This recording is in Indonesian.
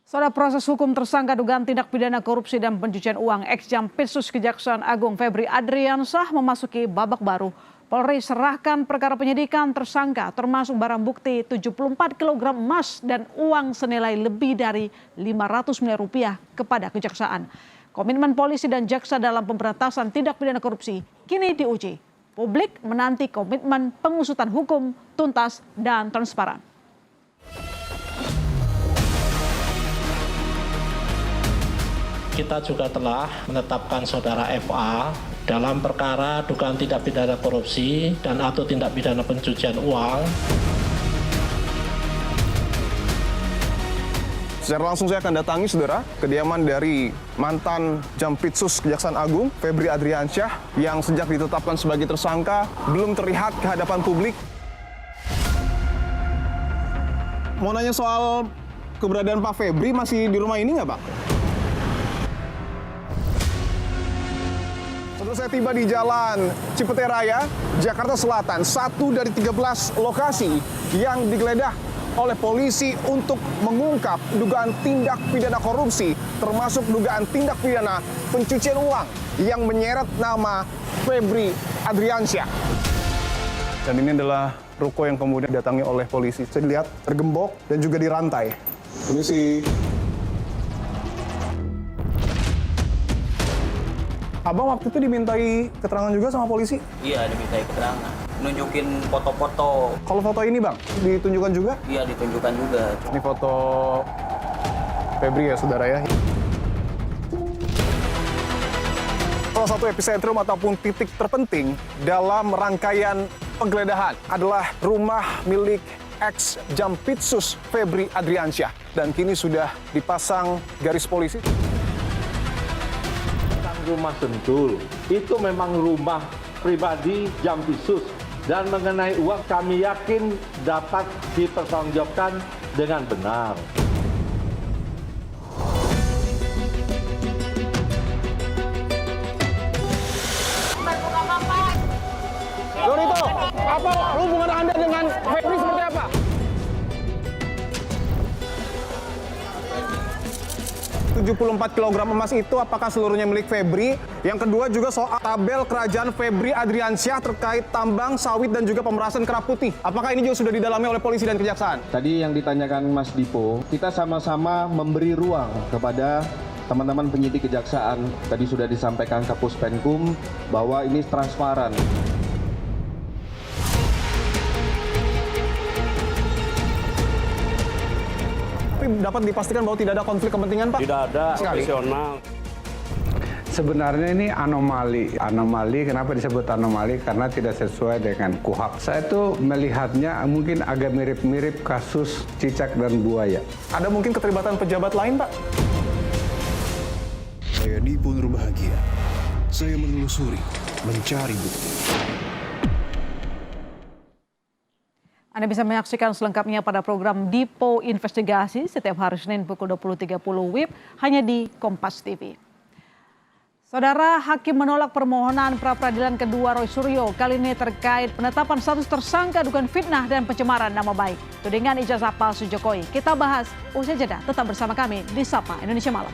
Saudara, proses hukum tersangka dugaan tindak pidana korupsi dan pencucian uang ex-Jampitsus Kejaksaan Agung Febri Adriansyah memasuki babak baru. Polri serahkan perkara penyidikan tersangka termasuk barang bukti 74 kg emas dan uang senilai lebih dari 500 miliar rupiah kepada kejaksaan. Komitmen polisi dan jaksa dalam pemberantasan tindak pidana korupsi kini diuji. Publik menanti komitmen pengusutan hukum tuntas dan transparan. Kita juga telah menetapkan saudara FA dalam perkara dugaan tindak pidana korupsi dan atau tindak pidana pencucian uang. Secara langsung saya akan datangi, saudara, kediaman dari mantan Jampitsus Kejaksaan Agung Febri Adriansyah yang sejak ditetapkan sebagai tersangka belum terlihat ke hadapan publik. Mau nanya soal keberadaan Pak Febri, masih di rumah ini nggak, Pak? Setelah saya tiba di Jalan Cipete Raya, Jakarta Selatan, satu dari 13 lokasi yang digeledah oleh polisi untuk mengungkap dugaan tindak pidana korupsi, termasuk dugaan tindak pidana pencucian uang yang menyeret nama Febri Adriansyah. Dan ini adalah ruko yang kemudian didatangi oleh polisi. Saya lihat tergembok dan juga dirantai. Polisi. Abang waktu itu dimintai keterangan juga sama polisi? Iya, dimintai keterangan. Nunjukin foto-foto. Kalau foto ini, Bang, ditunjukkan juga? Iya, ditunjukkan juga. Ini foto Febri ya, saudara ya. Salah satu epicentrum ataupun titik terpenting dalam rangkaian penggeledahan adalah rumah milik ex-Jampitsus Febri Adriansyah. Dan kini sudah dipasang garis polisi. Rumah Sentul itu memang rumah pribadi Jampitsus, dan mengenai uang kami yakin dapat dipertanggungjawabkan dengan benar. Dorito, apa hubungan Anda dengan Febri seperti apa? ...74 kg emas itu apakah seluruhnya milik Febri? Yang kedua juga soal tabel kerajaan Febri Adriansyah terkait tambang, sawit, dan juga pemerasan kerap putih. Apakah ini juga sudah didalami oleh polisi dan kejaksaan? Tadi yang ditanyakan Mas Dipo, kita sama-sama memberi ruang kepada teman-teman penyidik kejaksaan. Tadi sudah disampaikan Kapus Penkum bahwa ini transparan. Dapat dipastikan bahwa tidak ada konflik kepentingan, Pak? Tidak ada, profesional. Sebenarnya ini anomali. Anomali, kenapa disebut anomali? Karena tidak sesuai dengan KUHAP. Saya tuh melihatnya mungkin agak mirip-mirip kasus cicak dan buaya. Ada mungkin keterlibatan pejabat lain, Pak? Saya Dipo Nurbahagia. Saya menelusuri, mencari bukti. Anda bisa menyaksikan selengkapnya pada program Dipo Investigasi setiap hari Senin pukul 20.30 WIB hanya di Kompas TV. Saudara, hakim menolak permohonan pra-peradilan kedua Roy Suryo kali ini terkait penetapan status tersangka dugaan fitnah dan pencemaran nama baik. Tudingan ijazah palsu Jokowi. Kita bahas usai jeda. Tetap bersama kami di Sapa Indonesia Malam.